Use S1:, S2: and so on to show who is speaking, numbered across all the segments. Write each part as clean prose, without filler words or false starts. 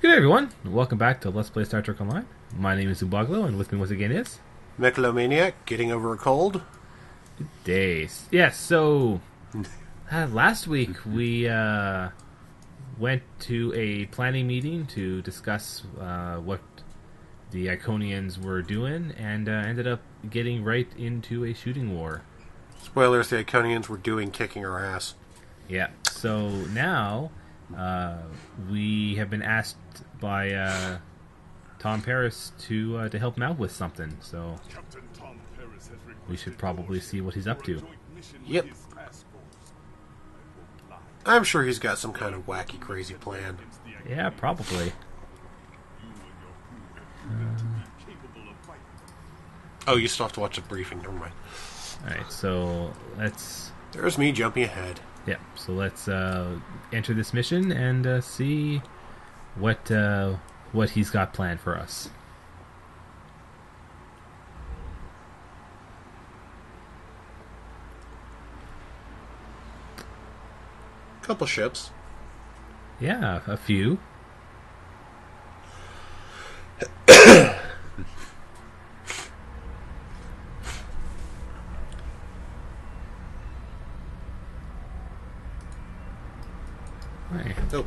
S1: Good day, everyone. Welcome back to Let's Play Star Trek Online. My name is Ubaglo, and with me once again is...
S2: Megalomaniac, getting over a cold.
S1: Days. Yes, so... last week we went to a planning meeting to discuss what the Iconians were doing, and ended up getting right into a shooting war.
S2: Spoilers, the Iconians were kicking our ass.
S1: Yeah, so now we have been asked by Tom Paris to help him out with something, so we should probably see what he's up to.
S2: Yep. I'm sure he's got some kind of wacky, crazy plan.
S1: Yeah, probably.
S2: Oh, you still have to watch the briefing, never mind.
S1: Alright, so let's...
S2: There's me jumping ahead.
S1: Yep, so let's enter this mission and see what he's got planned for us.
S2: Couple ships.
S1: Yeah, a few. Right.
S2: Oh.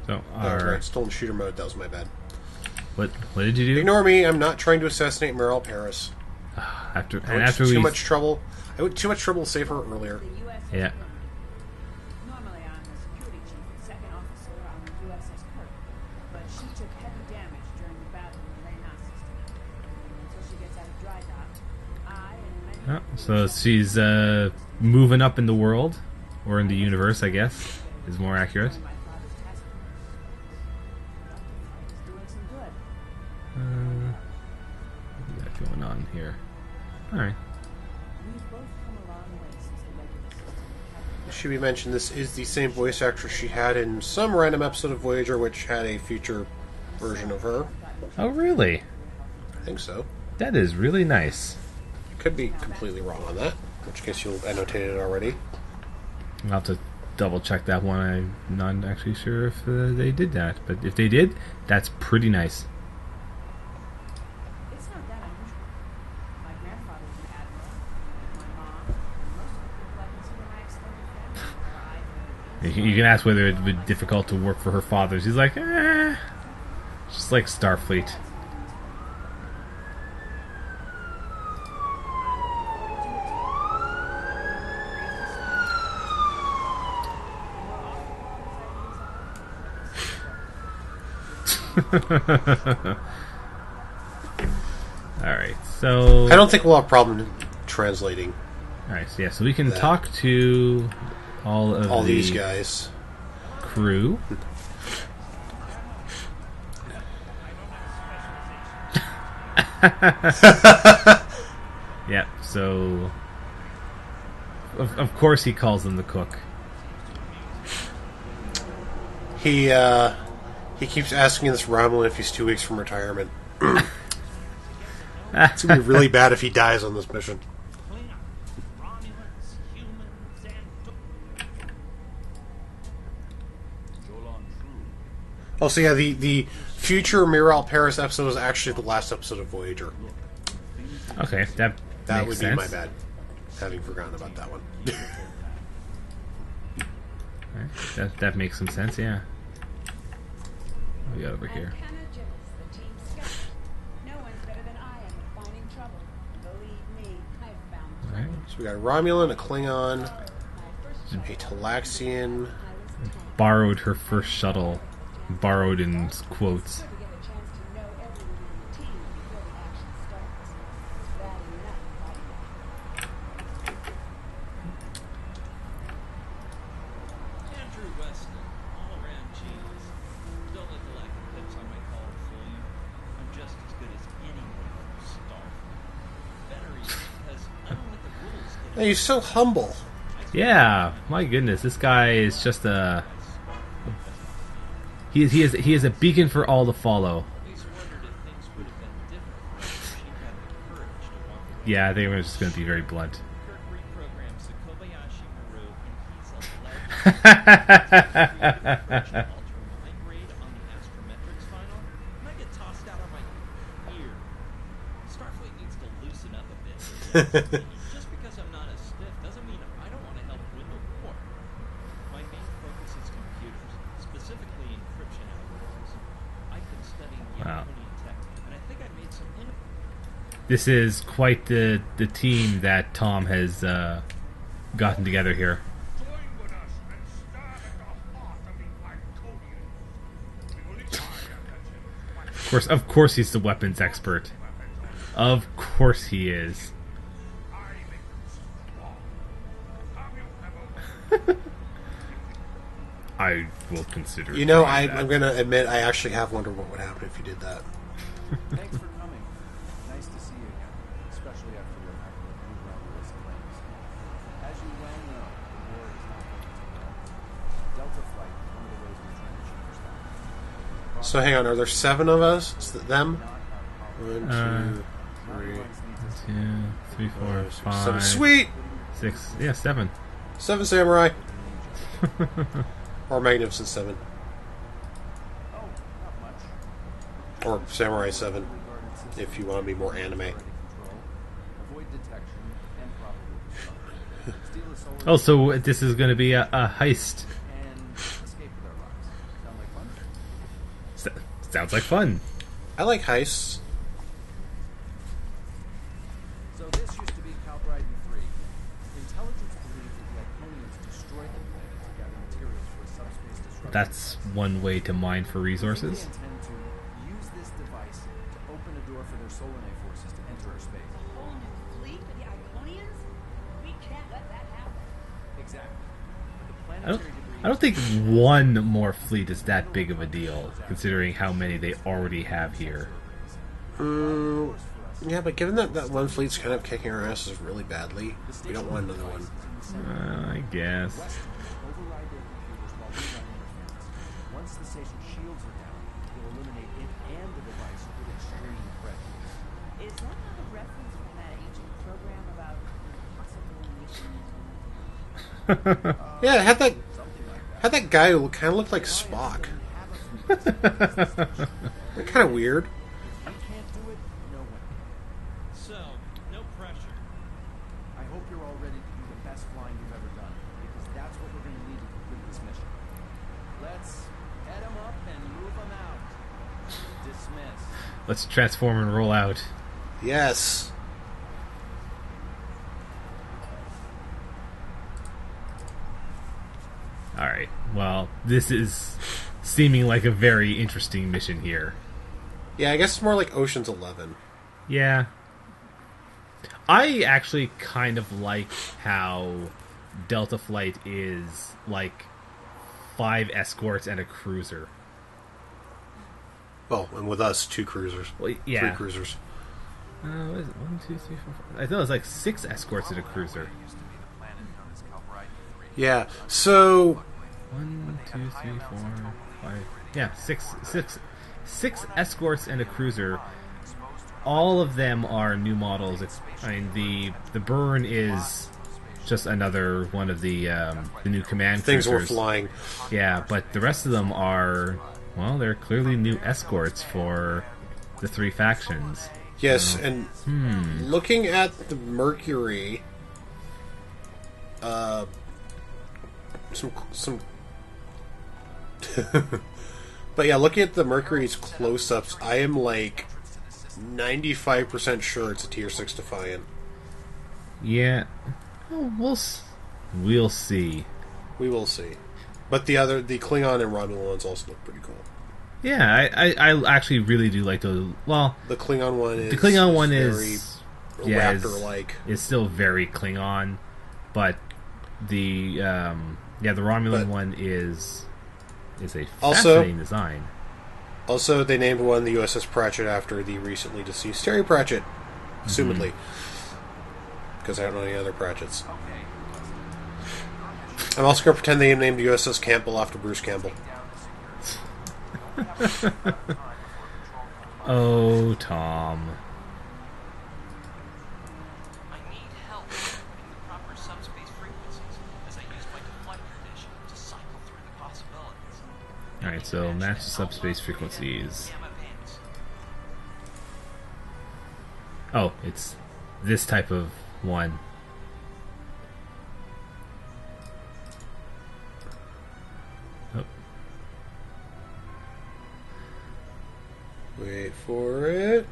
S1: So,
S2: Right. Still in shooter mode. That was my bad.
S1: What did you do?
S2: Ignore me. I'm not trying to assassinate Meryl Paris.
S1: After
S2: too much trouble. I went too much trouble to save her earlier.
S1: Yeah.
S3: Normally I'm the security chief and second officer on the USS Kirk, but she took heavy damage during the battle in the Reyna system. Until she gets out of dry dock, I and many...
S1: Oh, so she's moving up in the world, or in the universe, I guess, is more accurate.
S3: My father's task force is doing some good.
S1: What do we got going on here? Alright.
S3: We've both come a long way since the regular system.
S2: It should be mentioned this is the same voice actress she had in some random episode of Voyager, which had a future version of her.
S1: Oh, really?
S2: I think so.
S1: That is really nice.
S2: Could be completely wrong on that, in which case you'll annotate it already.
S1: I'll have to double check that one. I'm not actually sure if they did that, but if they did, that's pretty nice.
S3: It's not that unusual. My grandfather was an admiral, my mom, and most of the people I consider my extended family.
S1: You can ask whether it would be difficult to work for her fathers. He's like, just like Starfleet. Alright, so...
S2: I don't think we'll have a problem translating
S1: Alright, so yeah, so we can
S2: that.
S1: talk to all
S2: these guys.
S1: Crew. Yeah, so... Of course he calls them the cook.
S2: He keeps asking this Romulan if he's 2 weeks from retirement. It's gonna be really bad if he dies on this mission. Oh, so yeah, the future Miral Paris episode was actually the last episode of Voyager.
S1: Okay, that
S2: That
S1: makes
S2: would
S1: sense.
S2: be my bad, having forgotten about that one.
S1: Alright, that makes some sense, yeah. What we got over here?
S3: No one's better than I am at finding trouble. Believe me, I've found
S1: Alright.
S2: So we got a Romulan, a Klingon, a Talaxian.
S1: Borrowed her first shuttle. Borrowed in quotes.
S3: to get a chance to know everyone in the team before the action starts. Bad enough fighting.
S4: Andrew Weston, all around cheese. Don't let the lack of pips on my collar fool you. I'm just as good as anyone from Starfleet. Better even because I don't let the rules get
S2: Hey, he's so humble.
S1: Yeah, my goodness, this guy is just a... He is a beacon for all to follow.
S4: always wondered if things would have been different if she had the courage to walk away.
S1: Yeah, they were just going to be very blunt.
S4: Kirk reprograms the Kobayashi Maru, and he's a legend. Ultra mind raid on the astrometric Just because I'm not as stiff doesn't mean I don't want to help win the war. My main focus is computers, specifically encryption algorithms. I've been studying
S1: Wow.
S4: Yamtonian tech, and I think I made some
S1: This is quite the team that Tom has gotten together here.
S5: Join with us and stand at the heart of the Iconians. The only fire that's in
S1: Of course, he's the weapons expert. Of course, he is.
S5: I make them strong. Have you ever
S1: I will consider.
S2: You know,
S1: trying that.
S2: I'm going to admit I actually have wondered what would happen if you did that.
S6: Thanks for coming. Nice to see you again, especially after what happened with New Rebel's claims. As you well know, the war is not going to end. Delta Flight is one of the ways we're trying to change that.
S2: So hang on, are there 7 of us? Is that them?
S6: Not
S2: 1,
S6: our
S2: 2, 3,
S1: 2, 3, 4,
S2: 6,
S1: 5,
S2: 7. Sweet!
S1: 6. Yeah, 7.
S2: 7 samurai. Or Magnificent 7.
S6: Oh, not much.
S2: Or Samurai 7, if you want to be more anime.
S6: Avoid detection and proper destruction. Steal a solar
S1: Oh, so this is going to be a heist.
S6: and escape with our lives. Sound like fun?
S1: Sounds like fun.
S2: I like heists.
S6: So this used to be Calbrighton 3. Intelligence believed that the Iconians destroyed the planet to gather materials for a subspace disruption.
S1: That's one way to mine for
S6: They
S1: resources.
S6: intend to use this device to open a door for their Solanae forces to enter our space.
S3: Whole new fleet for the Iconians? We can't let that happen.
S6: Exactly. But the
S1: I don't.
S6: planetary debris
S1: I don't think one more fleet is that big of a deal, considering how many they already have here.
S2: Yeah, but given that one fleet's kind of kicking our asses really badly, we don't want another one.
S1: I guess.
S6: override their computers while we run interference. Once the station shields are down, they'll eliminate it and the device with extreme prejudice.
S3: Is that not a reference from that ancient program about possible nations?
S2: Yeah, it had that guy who kind of looked like Spock. They're kind of weird.
S6: We can't do it, no one can.
S4: So, no pressure.
S6: I hope you're all ready to do the best flying you've ever done, because that's what we're going to need to complete this mission. Let's head them up and move them out. Dismiss.
S1: Let's transform and roll out.
S2: Yes.
S1: Alright, well, this is seeming like a very interesting mission here.
S2: Yeah, I guess it's more like Ocean's 11.
S1: Yeah. I actually kind of like how Delta Flight is like 5 escorts and a cruiser.
S2: Well, and with us, 2 cruisers.
S1: Well, yeah.
S2: 3 cruisers.
S1: What is it? 1, 2, 3, 4, 5. I thought it was like 6 escorts and a cruiser.
S2: Yeah, so
S1: 1, 2, 3, 4, 5. Yeah, six escorts and a cruiser. All of them are new models. I mean, the Burn is just another one of the new command
S2: things were
S1: cruisers.
S2: flying.
S1: Yeah, but the rest of them are, well, they're clearly new escorts for the 3 factions.
S2: Yes, and looking at the Mercury, some but yeah, looking at the Mercury's close-ups, I am like 95% sure it's a tier 6 Defiant.
S1: Yeah, we'll see.
S2: We will see. But the Klingon and Romulan ones also look pretty cool.
S1: Yeah, I actually really do like those. Well,
S2: The Klingon one is
S1: the Klingon one
S2: very
S1: is yeah,
S2: raptor-like.
S1: is still very Klingon, but the the Romulan one is a
S2: Also-
S1: fascinating design.
S2: Also, they named one the USS Pratchett after the recently deceased Terry Pratchett, assumedly. Because I don't know any other Pratchetts. I'm also going to pretend they named the USS Campbell after Bruce Campbell.
S1: Oh, Tom.
S7: I need help in the proper subspace frequencies as I use my deflector dish to cycle through the possibilities.
S1: Alright, so match the subspace frequencies.
S7: Gamma bands.
S1: Oh, it's this type of 1. Oh.
S2: Wait for it.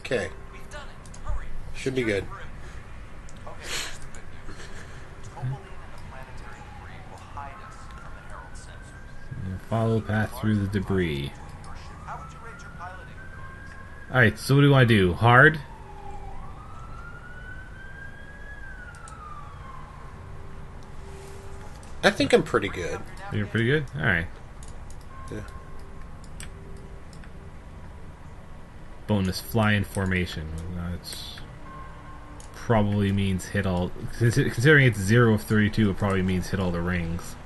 S2: Okay.
S7: We've done it. Hurry.
S2: Should be good.
S6: Okay, here's the good news. Tourmaline and the planetary debris will hide us from the Herald sensors.
S1: Follow path through the debris.
S6: Your ship. How would you rate your piloting abilities?
S1: Alright, so what do I do? Hard?
S2: I think I'm pretty good.
S1: You're pretty good? Alright.
S2: Yeah.
S1: Bonus fly in formation. That's probably means hit all. Considering it's 0 of 32, it probably means hit all the rings.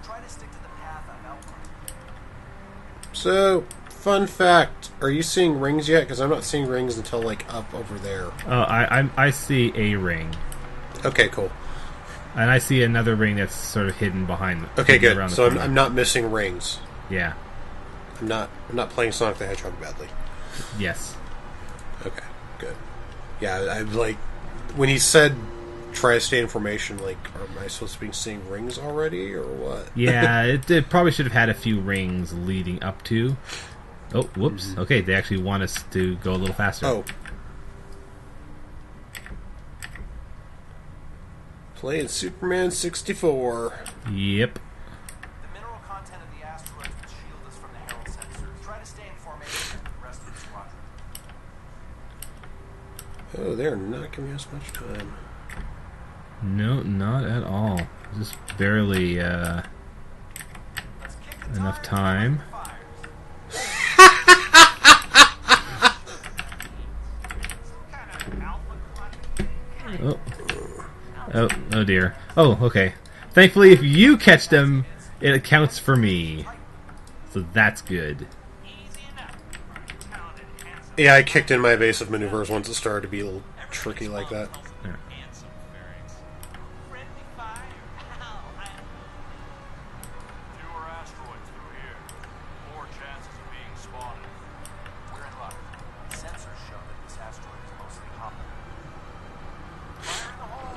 S6: Try to stick to the path I've outlined.
S2: So, fun fact: are you seeing rings yet? Because I'm not seeing rings until like up over there.
S1: Oh, I see a ring,
S2: Okay, cool.
S1: and I see another ring that's sort of hidden behind.
S2: Okay,
S1: hidden around
S2: good.
S1: the
S2: So
S1: corner.
S2: I'm not missing rings.
S1: Yeah.
S2: I'm not playing Sonic the Hedgehog badly.
S1: Yes.
S2: Okay, good. Yeah, I like when he said try to stay in formation. Like, am I supposed to be seeing rings already, or what?
S1: Yeah, it probably should have had a few rings leading up to. Oh, whoops. Okay, they actually want us to go a little faster.
S2: Oh. Playing Superman 64.
S1: Yep.
S6: The mineral content of the asteroids will shield us from the Herald sensors. Try to stay in formation with the rest of the squadron.
S2: Oh, they're not giving us much time.
S1: No, not at all. Just barely
S6: Let's kick the
S1: enough
S6: tires
S1: time.
S6: and light the fires. Some kind of alpha clutch.
S1: Oh dear. Oh, okay. Thankfully, if you catch them, it accounts for me. So that's good.
S7: Easy enough. Talented, handsome.
S2: Yeah, I kicked in my evasive maneuvers once it started to be a little tricky like that.
S1: Yeah.
S7: Handsome pharynx. Friendly fire. Ow,
S5: Fewer asteroids through here. More chances of being spotted.
S6: We're in luck. Sensors show that this asteroid is mostly hopping. Fire in the hole!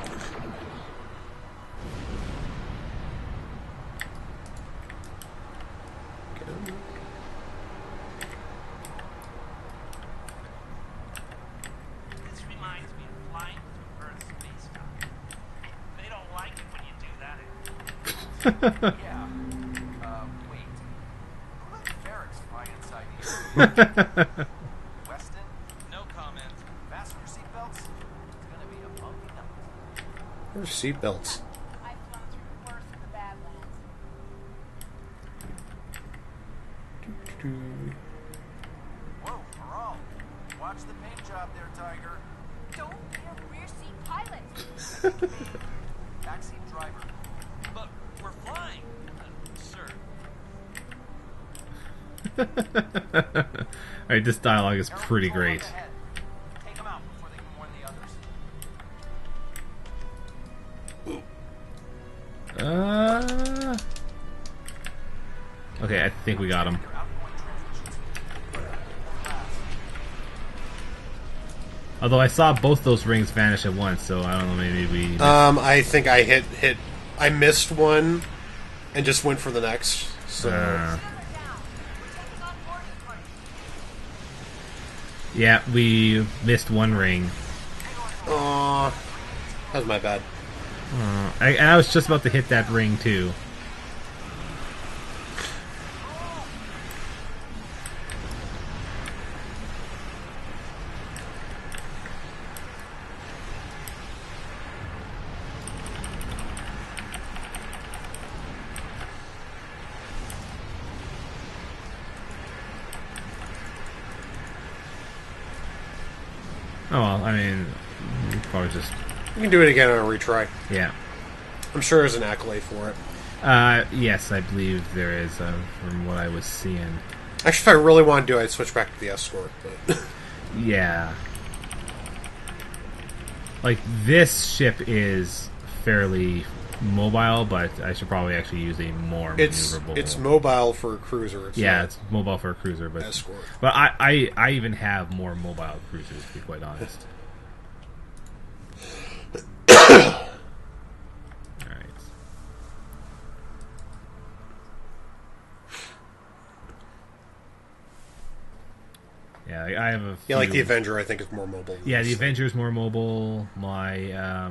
S7: This reminds me of flying through Earth's space dock. They don't like it when you do that.
S6: Yeah. Wait. Who let Ferrex fly inside here? Weston,
S7: No comment.
S6: fasten your seatbelts. It's gonna be a bumpy night.
S2: Where's seatbelts?
S3: I've flown through the worst of the Badlands.
S6: Whoa, Herald. Watch the paint job there, Tiger.
S3: Don't be a rear seat pilot.
S6: Backseat driver.
S7: But we're flying. Sir.
S1: Alright, this dialogue is
S6: Herald
S1: pretty
S6: control
S1: great.
S6: up ahead. Take them out before they can warn the others.
S1: Okay, I think we got him.
S6: Your outgoing transmissions. Class.
S1: Although I saw both those rings vanish at once, so I don't know, maybe we...
S2: I think I hit. I missed one, and just went for the next. So
S1: yeah, we missed one ring.
S2: Aw, that was my bad.
S1: And I was just about to hit that ring, too. Oh, well, I mean, probably just...
S2: You can do it again on a retry.
S1: Yeah.
S2: I'm sure there's an accolade for it.
S1: Yes, I believe there is, from what I was seeing.
S2: Actually, if I really want to do it, I'd switch back to the escort. But
S1: Yeah. Like, this ship is fairly mobile, but I should probably actually use a more maneuverable.
S2: It's mobile for a cruiser. It's
S1: yeah,
S2: not
S1: it's mobile for a cruiser, but
S2: escort.
S1: But I even have more mobile cruisers, to be quite honest. All right. Yeah, I have a
S2: Yeah, like the
S1: few-
S2: Avenger, I think is more mobile. than
S1: Yeah, the
S2: this.
S1: Avenger's more mobile. My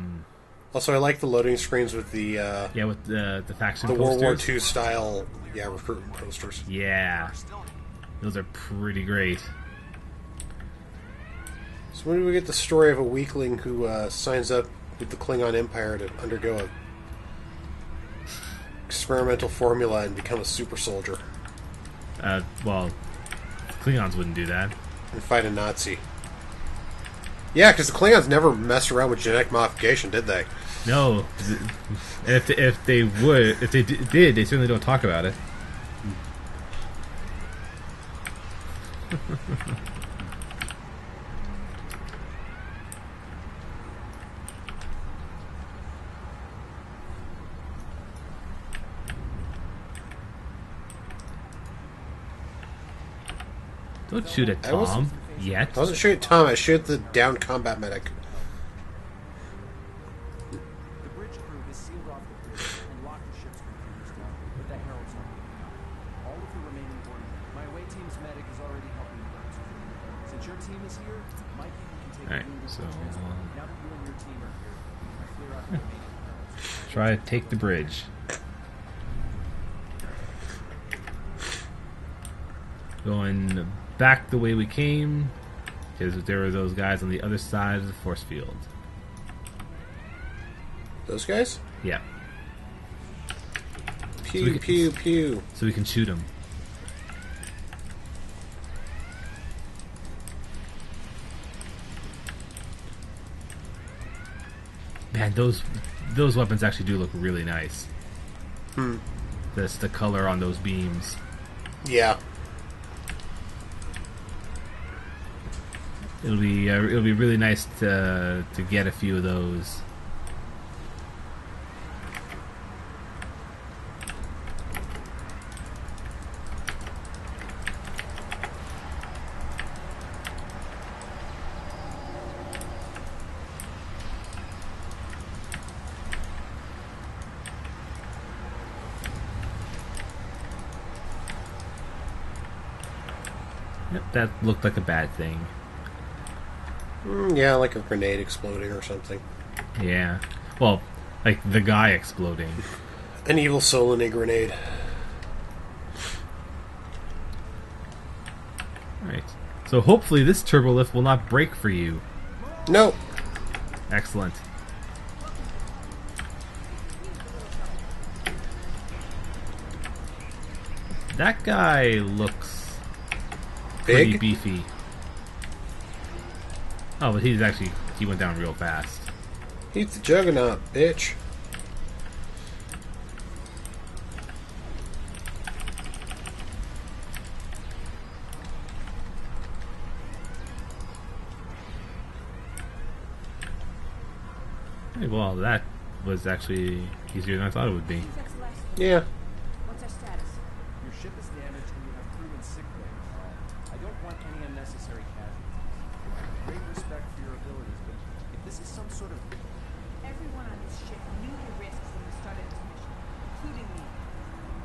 S2: Also, I like the loading screens with the
S1: with the faction
S2: the
S1: posters.
S2: World War II style recruitment posters.
S1: Yeah, those are pretty great.
S2: So when do we get the story of a weakling who signs up with the Klingon Empire to undergo a experimental formula and become a super soldier
S1: Well, Klingons wouldn't do that.
S2: and fight a Nazi? Yeah, because the Klingons never messed around with genetic modification, did they?
S1: No, if they did, they certainly don't talk about it. Don't shoot at
S2: I wasn't-
S1: Tom yet.
S2: I wasn't shooting at Tom, I shoot the downed combat medic.
S6: The bridge crew has sealed off the bridge and locked the ship's computers down, but the Herald's not moving out. All of the remaining boarding. My away team's medic is already helping the birds. Since your team is here, my people can take
S1: Alright,
S6: the wounded
S1: so,
S6: to transport. Now that you and your team are here, I clear out the remaining Heralds.
S1: Try to take the bridge. Going back the way we came, because there were those guys on the other side of the force field.
S2: Those guys?
S1: Yeah,
S2: Pew,
S1: we can-
S2: pew, pew.
S1: so we can shoot them. Man, those weapons actually do look really nice. The color on those beams.
S2: Yeah.
S1: It'll be really nice to get a few of those. Yep, that looked like a bad thing.
S2: Yeah, like a grenade exploding or something.
S1: Yeah. Well, like the guy exploding.
S2: An evil soul in a grenade.
S1: Right. So hopefully this turbo lift will not break for you.
S2: No.
S1: Excellent. That guy looks pretty
S2: Big?
S1: beefy. Oh, but he went down real fast.
S2: He's the juggernaut, bitch.
S1: Hey, well, that was actually easier than I thought it would be.
S3: That's the last one.
S2: Yeah.
S3: What's our status?
S6: Your ship is damaged and you have crew in sick bay. I don't want any unnecessary casualties. I have great respect for your abilities, but if this is some sort of...
S3: Everyone on this ship knew the risks when we started this mission, including me.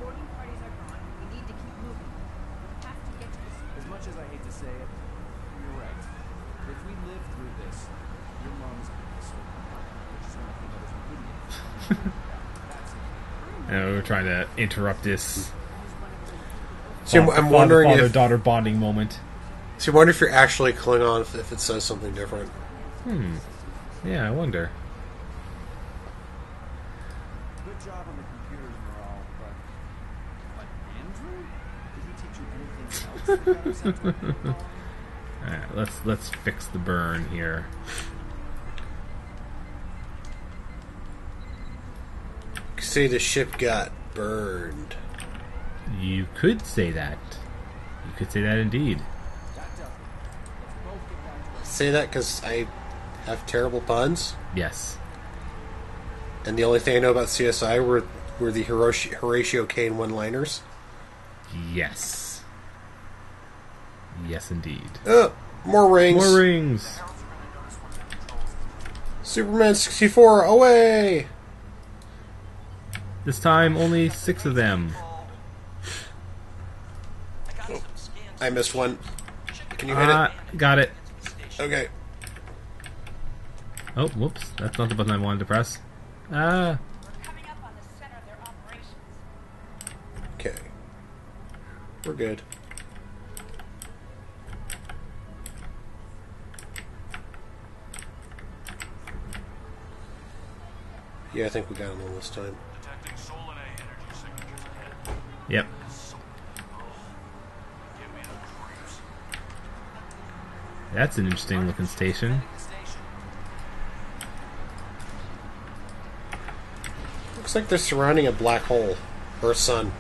S3: Boarding parties are gone. We need to keep moving. We have to get to this.
S6: As much as I hate to say it, you're right. If we live through this, your mom's going to be so proud, which is one of the others we couldn't get. That's it.
S1: And we were trying to interrupt this
S2: See, I'm wondering if
S1: father-daughter bonding moment.
S2: I wonder if you're actually Klingon if it says something different.
S1: Yeah, I wonder.
S6: Good job on the computers, Morale, but Andrew? Did he teach you anything else that got him sent to a paintball?
S1: Alright, let's fix the burn here.
S2: Say the ship got burned.
S1: You could say that. You could say that indeed.
S2: Say that because I have terrible puns.
S1: Yes.
S2: And the only thing I know about CSI were the Horatio Kane one-liners.
S1: Yes. Yes, indeed.
S2: More rings.
S1: More rings.
S2: Superman 64, away!
S1: This time, only 6 of them.
S2: I missed one. Can you hit it?
S1: Got it.
S2: Okay.
S1: Oh, whoops. That's not the button I wanted to press.
S3: We're coming up on the center of their operations.
S2: Okay. We're good. Yeah, I think we got him all this time.
S5: Detecting Solanae energy signatures ahead.
S1: Yep.
S5: Give me the creeps.
S1: That's an interesting looking station.
S2: Looks like they're surrounding a black hole. Or a sun.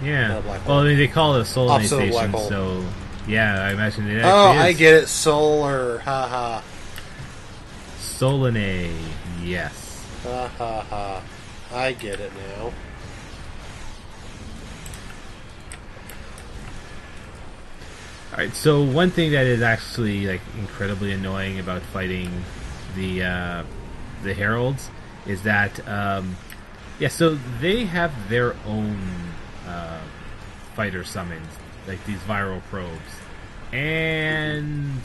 S1: Yeah.
S2: Not a black
S1: Well,
S2: hole.
S1: I mean, they call it a solar
S2: Opposite of a black
S1: station,
S2: hole.
S1: so yeah, I imagine it
S2: Oh,
S1: actually
S2: I
S1: is.
S2: get it. Solar. Ha ha.
S1: Solanae, yes.
S2: Ha ha ha. I get it now.
S1: Alright, so one thing that is actually like incredibly annoying about fighting the Heralds is that yeah, so they have their own fighter summons, like these viral probes, and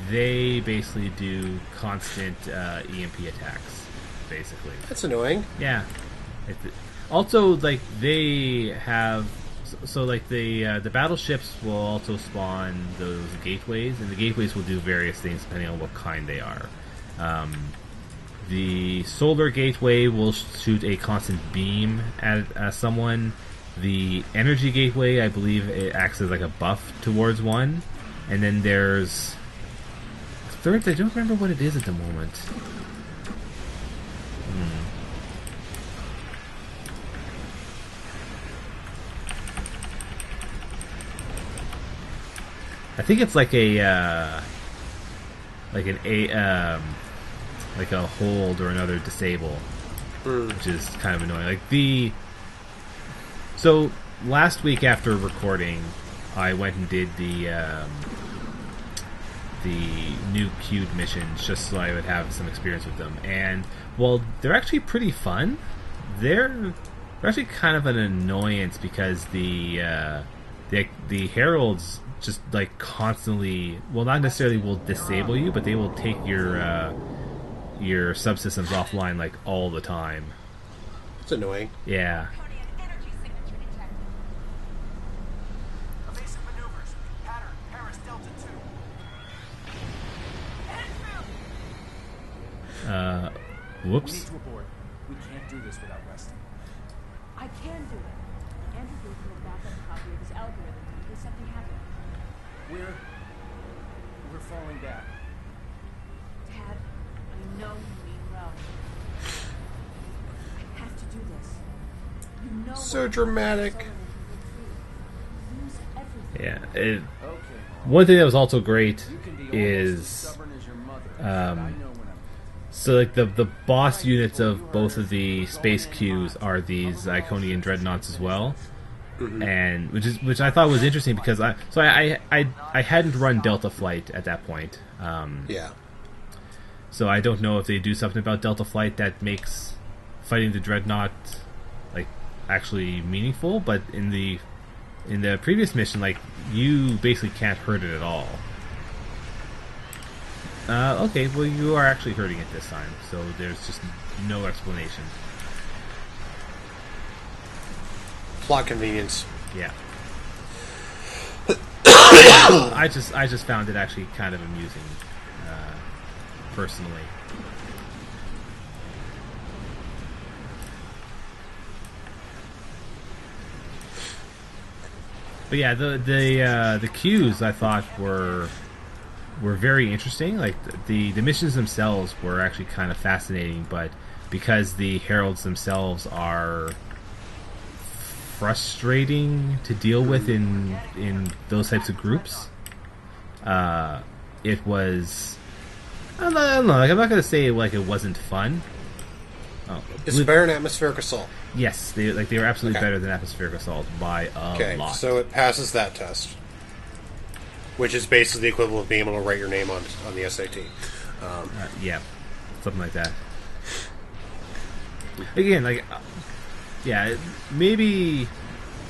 S1: they basically do constant EMP attacks, basically.
S2: That's annoying.
S1: Yeah. Also, like they have, so like the battleships will also spawn those gateways, and the gateways will do various things depending on what kind they are. The solar gateway will shoot a constant beam at someone. The energy gateway, I believe, it acts as like a buff towards one, and then there's a third. I don't remember what it is at the moment. I think it's like a like a hold or another disable, which is kind of annoying. So last week after recording, I went and did the new queued missions just so I would have some experience with them. And while they're actually pretty fun, they're actually kind of an annoyance because the heralds just like constantly, well, not necessarily will disable you, but they will take your subsystems offline like all the time.
S2: It's annoying.
S1: Yeah.
S3: Codian energy signature detected.
S7: Evasive maneuvers. Pattern Paris Delta 2.
S6: We
S1: Whoops.
S6: need to abort. We can't do this without resting.
S3: I can do it. Andrew gave me a backup copy of his algorithm in case something happened.
S6: We're falling back.
S3: Dad, I know you mean well. I have to do this. You know
S2: So
S3: what
S2: dramatic.
S3: Solomon can lose everything.
S1: Yeah.
S6: Okay.
S1: One thing that was also great
S6: You can be almost as
S1: is
S6: stubborn as your mother. But I know when I'm
S1: so like the boss units of both of the space queues are these Iconian dreadnoughts as well. And which I thought was interesting because I hadn't run Delta Flight at that point.
S2: Yeah.
S1: So I don't know if they do something about Delta Flight that makes fighting the dreadnought like actually meaningful. But in the previous mission, like you basically can't hurt it at all. Okay, well you are actually hurting it this time, so there's just no explanation.
S2: Plot convenience.
S1: Yeah. I just found it actually kind of amusing, personally. But yeah, the cues I thought were very interesting. Like the missions themselves were actually kind of fascinating, but because the heralds themselves are frustrating to deal with in those types of groups, it was, I don't know, like, I'm not going to say like it wasn't fun, Oh,
S2: It's better than atmospheric assault.
S1: yes, they were absolutely
S2: Okay.
S1: better than atmospheric assault by a
S2: Okay,
S1: lot.
S2: so it passes that test, which is basically the equivalent of being able to write your name on the SAT.
S1: Yeah, something like that. Again, like, maybe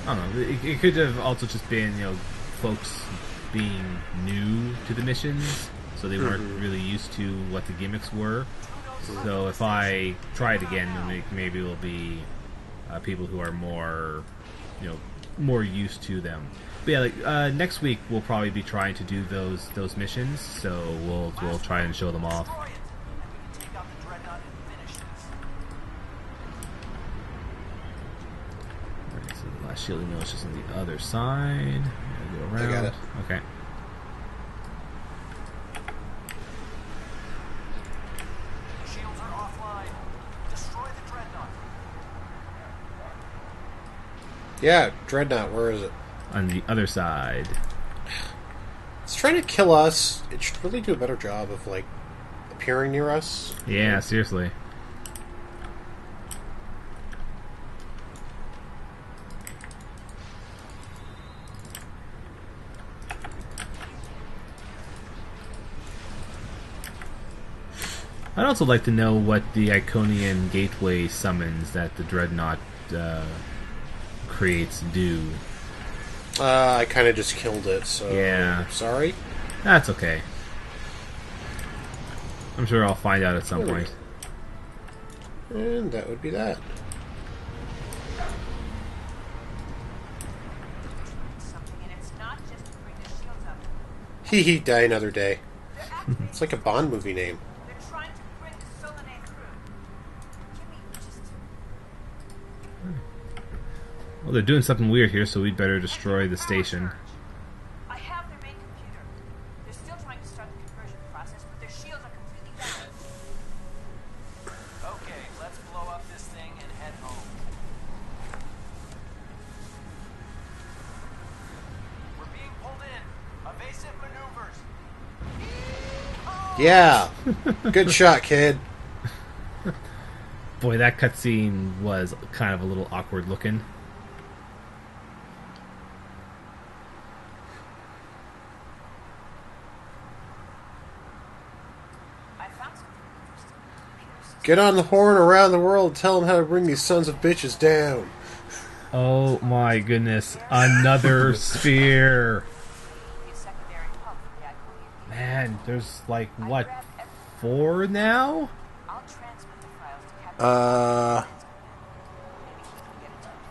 S1: I don't know. It could have also just been folks being new to the missions, so they weren't really used to what the gimmicks were. So if I try it again, then maybe it'll be people who are more used to them. But yeah, like next week we'll probably be trying to do those missions, so we'll try and show them off.
S7: Destroy it, and we can take out the dreadnought and finish this.
S1: Alright, so the last shielding mill is just on the other side. Go around.
S2: I got it.
S1: Okay.
S7: Shields are offline. Destroy the dreadnought.
S2: Yeah, Dreadnought, where is it?
S1: On the other side.
S2: It's trying to kill us. It should really do a better job of, like, appearing near us.
S1: Yeah, seriously. I'd also like to know what the Iconian gateway summons that the Dreadnought creates do.
S2: I kind of just killed it, so...
S1: Yeah.
S2: Sorry?
S1: That's okay. I'm sure I'll find out at some
S2: There we
S1: point.
S2: And that would be that.
S3: Something, and it's not just to bring the shields up.
S2: Hee hee, die another day.
S3: They're activating.
S2: It's like a Bond movie name.
S3: They're trying to bring the Solanae through. Jimmy, just
S1: Well, they're doing something weird here, so we'd better destroy the station.
S3: I have their main computer. They're still trying to start the conversion process, but their shields are completely down.
S6: Okay, let's blow up this thing and head home. We're being pulled in. Evasive maneuvers.
S2: Yeah! Good shot, kid.
S1: Boy, that cutscene was kind of a little awkward looking.
S3: I found something interesting. Pierce.
S2: Get on the horn around the world and tell them how to bring these sons of bitches down.
S1: Oh my goodness, another sphere!
S3: Be a secondary hub for the Iconian.
S1: Man, there's like, what, 4 now?
S3: I'll transmit the files to Captain. Maybe he can get in touch to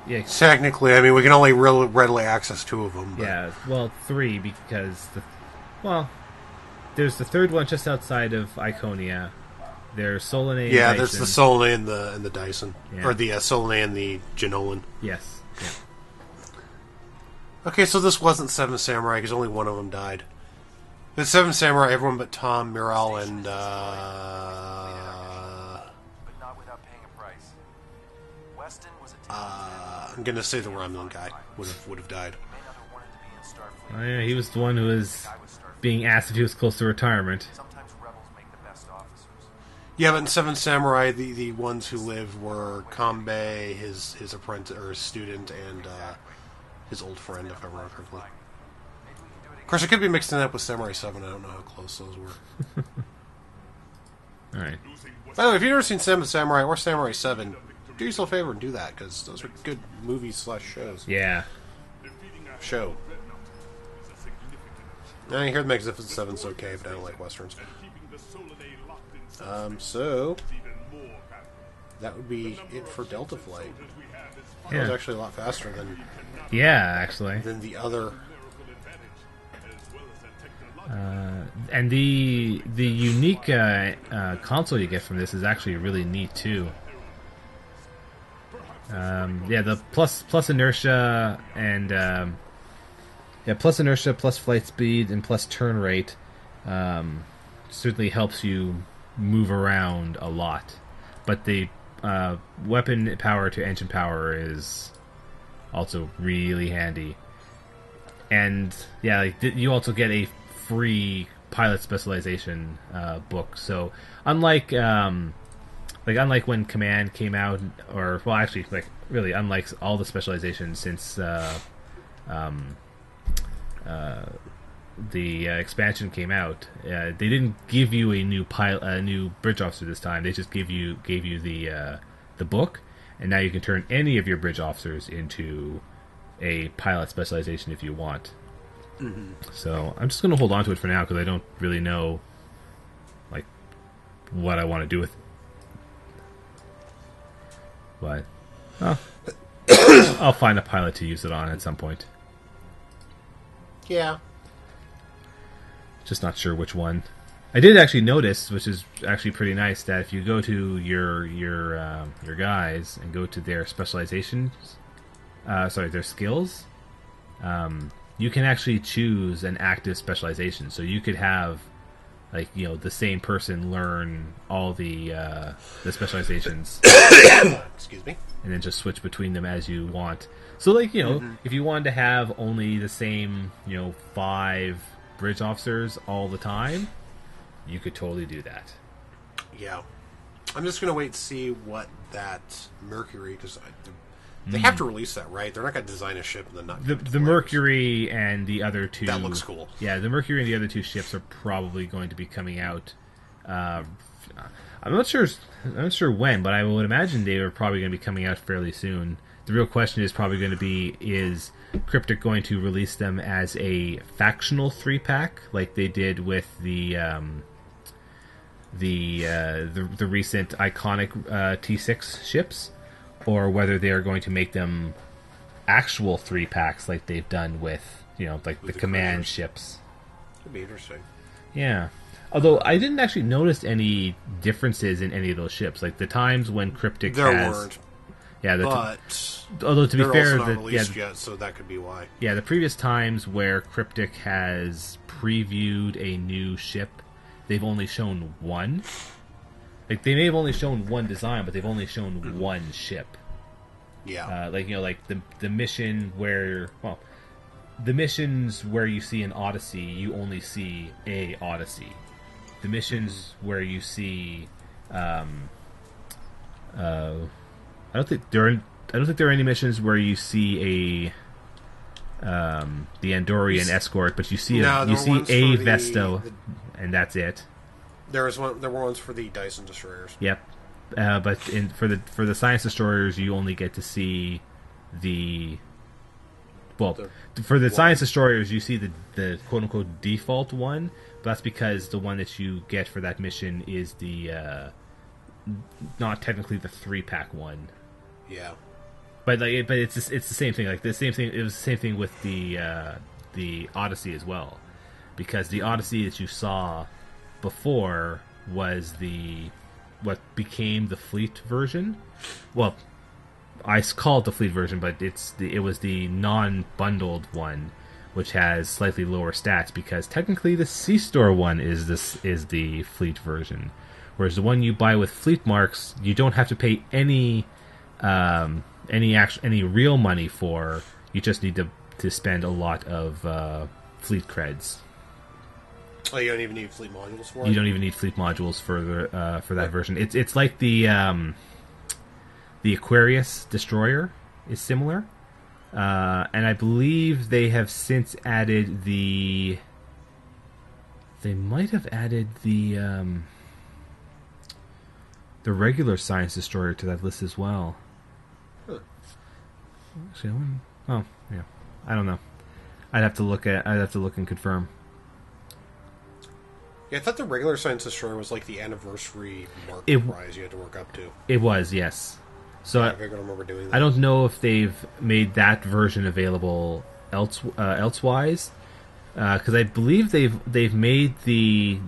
S3: investigate.
S1: Yeah,
S2: Technically, I mean, we can only really readily access 2 of them. But
S1: yeah, well, 3 because there's the third one just outside of Iconia. There's Solanae and
S2: Yeah, there's
S1: Dyson.
S2: the Solanae and the Dyson.
S1: Yeah.
S2: Or the Solanae and the Janolan.
S1: Yes. Yeah.
S2: Okay, so this wasn't Seven Samurai because only one of them died. The Seven Samurai, everyone but Tom, Miral, and
S6: But not without paying a price. Weston was a
S2: I'm gonna say the Romulan guy would have died.
S6: He may not have wanted to be in Starfleet.
S1: Oh, yeah, he was the one who was
S6: I was Starfleet.
S1: being asked if he was close to retirement.
S6: Sometimes rebels make the best officers.
S2: Yeah, but in Seven Samurai, the ones who lived were Kanbei, his apprentice or his student, and his old friend, if I remember correctly.
S6: Maybe we can do it
S2: Of course, I could be mixing it up with Samurai 7. I don't know how close those were.
S1: Alright.
S2: By the way, if you've never seen Seven Samurai or Samurai 7, do yourself a favor and do that, because those are good movies/shows.
S1: Yeah.
S2: Show. I hear the Magnificent Seven's okay, but I don't like westerns. So that would be it for Delta Flight. That was
S1: Yeah.
S2: actually a lot faster than
S1: Yeah, actually.
S2: the other.
S1: And the unique console you get from this is actually really neat too. Yeah, the plus inertia and plus inertia, plus flight speed, and plus turn rate certainly helps you move around a lot. But the weapon power to engine power is also really handy. And yeah, like, you also get a free pilot specialization book. So unlike unlike when Command came out, or well, actually, like really, unlike all the specializations since the expansion came out, they didn't give you a new bridge officer this time. They just gave you the book, and now you can turn any of your bridge officers into a pilot specialization if you want.
S2: Mm-hmm.
S1: So I'm just going to hold on to it for now because I don't really know like what I want to do with it. But I'll find a pilot to use it on at some point.
S2: Yeah.
S1: Just not sure which one. I did actually notice, which is actually pretty nice, that if you go to your guys and go to their specializations, their skills, you can actually choose an active specialization. So you could have, like, you know, the same person learn all the specializations.
S2: Excuse me.
S1: And then just switch between them as you want. So, like, you know, if you wanted to have only the same, 5 bridge officers all the time, you could totally do that.
S2: Yeah. I'm just going to wait to see what that Mercury, because they have to release that, right? They're not going to design a ship and then not...
S1: The Mercury and the other 2...
S2: That looks cool.
S1: Yeah, the Mercury and the other 2 ships are probably going to be coming out... I'm not sure when, but I would imagine they are probably going to be coming out fairly soon. The real question is probably going to be, is Cryptic going to release them as a factional 3-pack, like they did with the recent iconic T6 ships, or whether they are going to make them actual 3-packs like they've done with, like the Command ships.
S2: Could be interesting.
S1: Yeah. Although I didn't actually notice any differences in any of those ships. Like the times when Cryptic
S2: weren't.
S1: Yeah,
S2: but
S1: although to be fair,
S2: also not released yet, so that could be why.
S1: Yeah, the previous times where Cryptic has previewed a new ship, they've only shown one. Like they may have only shown one design, but they've only shown one ship.
S2: Yeah.
S1: Like the mission where, the missions where you see an Odyssey, you only see a Odyssey. The missions where you see, I don't think there are any missions where you see the Andorian escort, but you see a Vesta, and that's it.
S2: There were ones for the Dyson destroyers.
S1: Yep, but for the science destroyers, you only get to see for the science destroyers, you see the quote unquote default one, but that's because the one that you get for that mission is the not technically the 3-pack one.
S2: Yeah,
S1: but it's the same thing. Like the same thing. It was the same thing with the Odyssey as well, because the Odyssey that you saw before was what became the fleet version. Well, I call it the fleet version, but it was the non-bundled one, which has slightly lower stats because technically the C-Store one is the fleet version, whereas the one you buy with fleet marks you don't have to pay any real money for. You just need to spend a lot of fleet creds.
S2: Oh, you don't even need fleet modules for it?
S1: You don't even need fleet modules for that version. It's like the Aquarius destroyer is similar, and I believe they have since added They might have added the regular science destroyer to that list as well.
S2: Huh.
S1: Actually, yeah, I don't know. I'd have to look and confirm.
S2: Yeah, I thought the regular science destroyer was like the anniversary mark prize you had to work up to.
S1: It was, yes. So
S2: I don't remember doing that.
S1: I don't know if they've made that version available elsewise, because I believe they've made the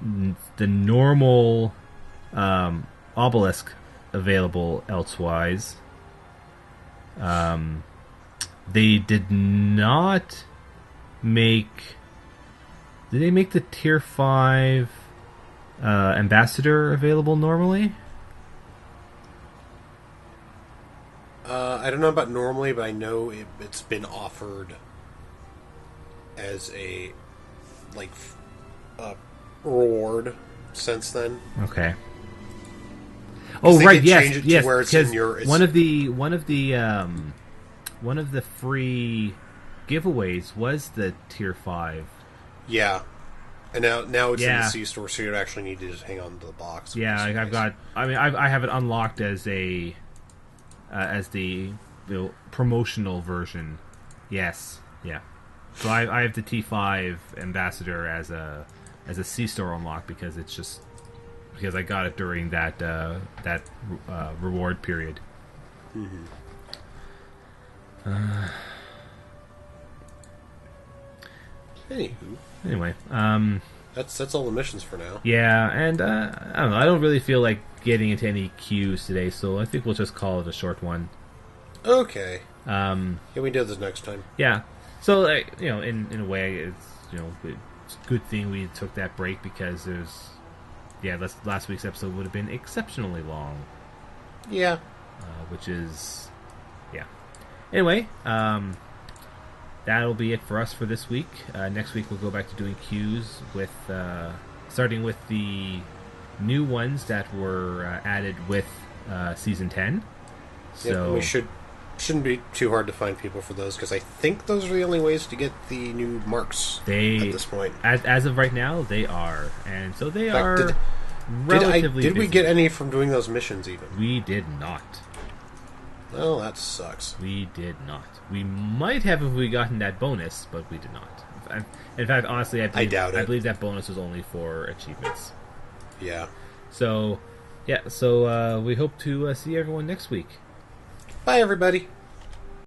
S1: normal obelisk available elsewise. They did not make. Did they make the Tier 5 ambassador available normally?
S2: I don't know about normally, but I know it's been offered as a reward since then.
S1: Okay. Oh
S2: they
S1: right,
S2: did
S1: yes,
S2: change it to
S1: yes.
S2: where it's
S1: Because
S2: in your- it's-
S1: one of the free giveaways was the tier 5.
S2: Yeah. And now it's in
S1: Yeah.
S2: the C store, so you actually need to just hang on to the box. which
S1: Yeah,
S2: is
S1: I've
S2: nice.
S1: got. I mean, I have it unlocked as a as the promotional version. Yes, yeah. So I have the T5 ambassador as a C store unlock because it's just because I got it during that reward period.
S2: Anywho,
S1: Anyway,
S2: that's all the missions for now.
S1: yeah, and I don't know. I don't really feel like getting into any queues today, so I think we'll just call it a short one.
S2: Okay.
S1: Yeah,
S2: Yeah, we do this next time.
S1: so like, in a way, it's it's a good thing we took that break because last week's episode would have been exceptionally long,
S2: Yeah.
S1: which is Anyway, that'll be it for us for this week. Next week we'll go back to doing queues with starting with the new ones that were added with season 10. So
S2: we shouldn't be too hard to find people for those because I think those are the only ways to get the new marks at this point.
S1: As of right now, they are, and so they
S2: In fact,
S1: are relatively.
S2: Did we
S1: busy.
S2: get any from doing those missions even?
S1: We did not.
S2: Oh, that sucks.
S1: We did not. We might have if we gotten that bonus, but we did not. In fact, honestly, I
S2: doubt it.
S1: I believe that bonus was only for achievements.
S2: Yeah.
S1: So, we hope to see everyone next week.
S2: Bye, everybody.